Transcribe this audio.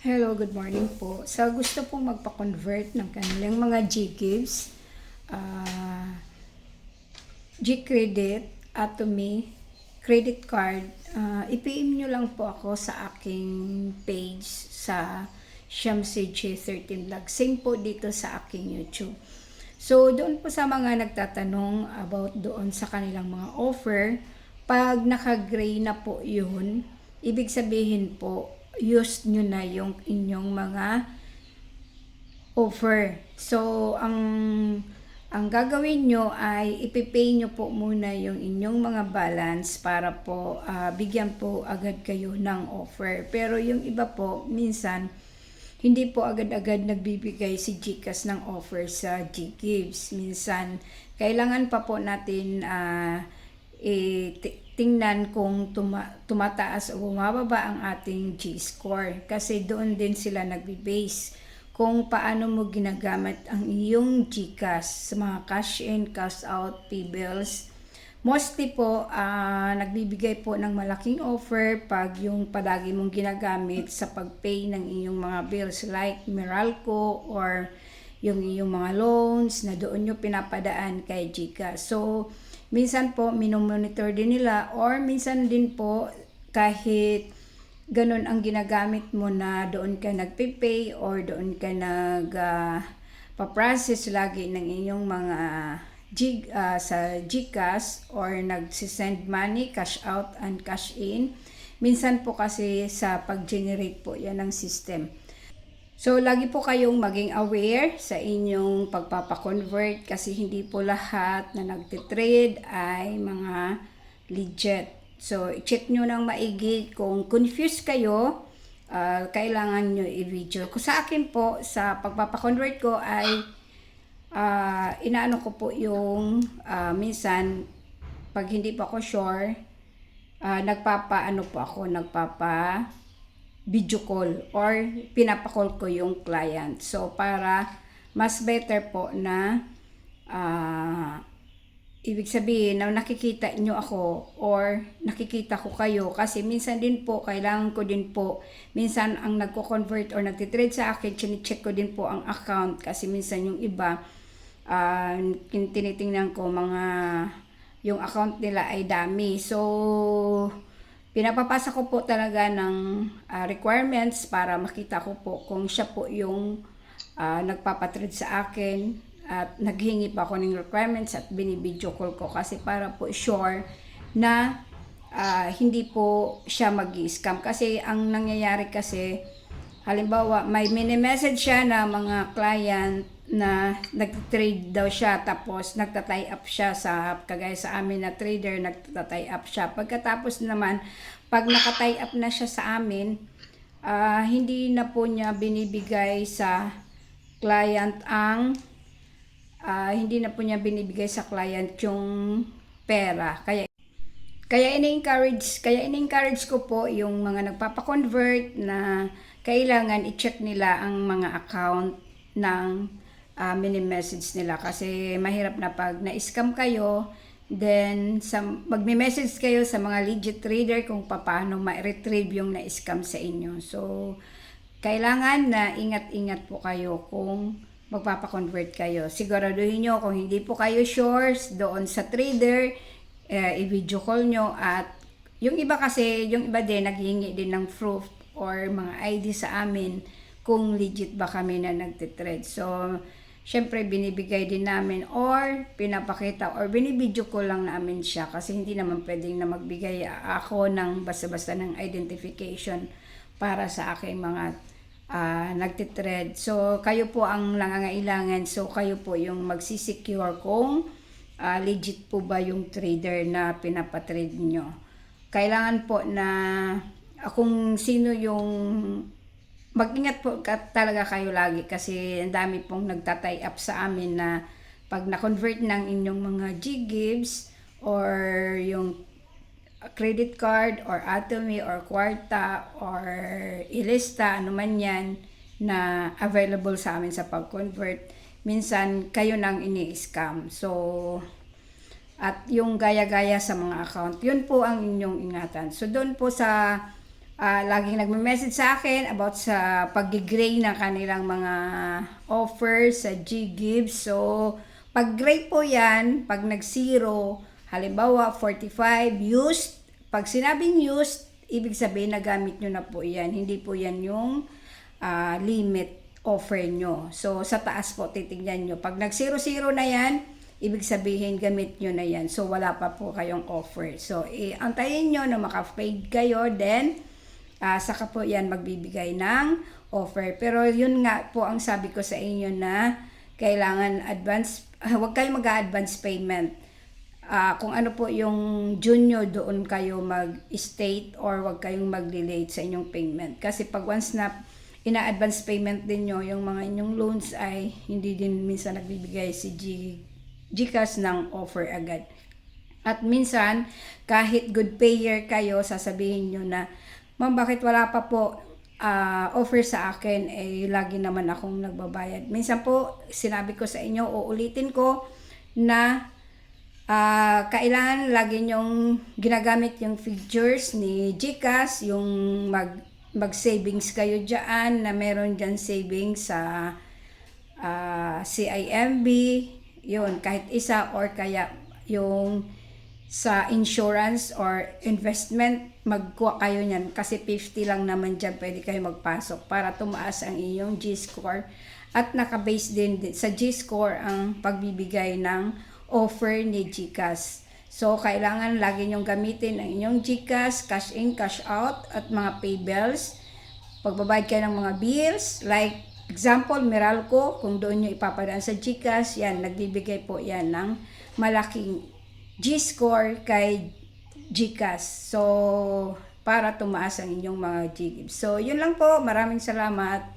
Hello, good morning po. Sa gusto pong magpa-convert ng kanilang mga Ggives, Gcredit, Atomy, credit card, i-PM nyo lang po ako sa aking page sa Shamsi J13 Vlog. Same po dito sa aking YouTube. So, doon po sa mga nagtatanong about doon sa kanilang mga offer, pag naka-gray na po yun, ibig sabihin po, use nyo na yung inyong mga offer. So, ang gagawin nyo ay ipipay nyo po muna yung inyong mga balance para po bigyan po agad kayo ng offer. Pero yung iba po, minsan, hindi po agad-agad nagbibigay si GCash ng offer sa Ggives. Minsan, kailangan pa po natin tingnan kung tumataas o bumababa ang ating G-score. Kasi doon din sila nagbe-base kung paano mo ginagamit ang iyong GCash sa mga cash in, cash out, P-bills. Mostly po, nagbibigay po ng malaking offer pag yung palagi mong ginagamit sa pag-pay ng iyong mga bills like Meralco or yung iyong mga loans na doon nyo pinapadaan kay GCash. So, minsan po, minomonitor din nila or minsan din po kahit ganun ang ginagamit mo na doon ka nagpipay or doon ka pa-process lagi ng inyong mga sa GCash or nagsisend money, cash out and cash in. Minsan po kasi sa pag-generate po yan ng system. So, lagi po kayong maging aware sa inyong pagpapakonvert kasi hindi po lahat na nagtitrade ay mga legit. So, i-check nyo ng maigi kung confused kayo, kailangan nyo i-video. Kung sa akin po, sa pagpapakonvert ko ay inaano ko po yung minsan, pag hindi pa ako sure, nagpapa video call or pinapa-call ko yung client. So, para mas better po na ibig sabihin na nakikita nyo ako or nakikita ko kayo kasi minsan din po, kailangan ko din po, minsan ang nagko-convert or nagtitrade sa akin, chine-check ko din po ang account kasi minsan yung iba, tinitingnan ko yung account nila ay dami. So, pinapapasa ko po talaga ng requirements para makita ko po kung siya po yung nagpapatrade sa akin at naghingi pa ako ng requirements at binibidyo call ko kasi para po sure na hindi po siya mag-scam. Kasi ang nangyayari kasi, halimbawa may mini-message siya na mga client na nag-trade daw siya tapos nagta-tie up siya sa kagaya sa amin na trader, nagta-tie up siya. Pagkatapos naman, pag naka-tie up na siya sa amin, hindi na po niya binibigay sa client hindi na po niya binibigay sa client yung pera. Kaya ini-encourage ko po yung mga nagpapa-convert na kailangan i-check nila ang mga account ng mini-message nila kasi mahirap na pag na-scam kayo, then magme-message kayo sa mga legit trader kung paano ma-retrieve yung na-scam sa inyo. So, kailangan na ingat-ingat po kayo kung magpapa-convert kayo. Siguraduhin nyo kung hindi po kayo sure doon sa trader, i-video call nyo at yung iba din naghihingi din ng proof or mga ID sa amin kung legit ba kami na nagtitrade. So, syempre binibigay din namin or pinapakita or binibidyo ko lang namin siya kasi hindi naman pwedeng na magbigay ako ng basta-basta ng identification para sa aking mga nagtitrade. So, kayo po ang nangangailangan. So, kayo po yung magsisecure kung legit po ba yung trader na pinapatrade nyo. Kailangan po na kung sino yung mag-ingat po talaga kayo lagi kasi ang dami pong nagta-tie up sa amin na pag na-convert ng inyong mga Ggives or yung credit card or Atomy or Kwarta or Ilista, ano man yan na available sa amin sa pag-convert, minsan kayo nang ini-scam. So, at yung gaya-gaya sa mga account, yun po ang inyong ingatan. So, doon po sa laging nagme-message sa akin about sa pag-gray ng kanilang mga offers sa G-Gives. So, pag-gray po yan, pag nag-zero, halimbawa 45, used, pag sinabing used, ibig sabihin nagamit nyo na po yan. Hindi po yan yung limit offer nyo. So, sa taas po, titignan nyo. Pag nag-0-0 na yan, ibig sabihin gamit nyo na yan. So, wala pa po kayong offer. So, antayin nyo na maka-paid kayo, then, saka po yan magbibigay ng offer. Pero yun nga po ang sabi ko sa inyo na kailangan advance, huwag kayong mag-advance payment. Kung ano po yung junior, doon kayo mag-state or huwag kayong mag-delay sa inyong payment. Kasi pag once na ina-advance payment din nyo, yung mga inyong loans ay hindi din minsan nagbibigay si GCash ng offer agad. At minsan, kahit good payer kayo, sasabihin nyo na, ma'am, bakit wala pa po offer sa akin? Lagi naman akong nagbabayad. Minsan po, sinabi ko sa inyo, uulitin ko na kailangan lagi nyong ginagamit yung features ni GCash, yung mag-savings kayo dyan, na meron dyan savings sa CIMB, yun, kahit isa, or kaya yung sa insurance or investment, magkuha kayo niyan kasi 50 lang naman dyan pwede kayo magpasok para tumaas ang iyong G-score at nakabase din sa G-score ang pagbibigay ng offer ni GCash. So, kailangan lagi nyong gamitin ang inyong GCash, cash in, cash out, at mga pay bills. Pagbabayad kayo ng mga bills, like example, Meralco, kung doon nyo ipapadaan sa GCash, yan, nagbibigay po yan ng malaking G-score kay GCash. So, para tumaas ang inyong mga G-Gives. So, yun lang po. Maraming salamat.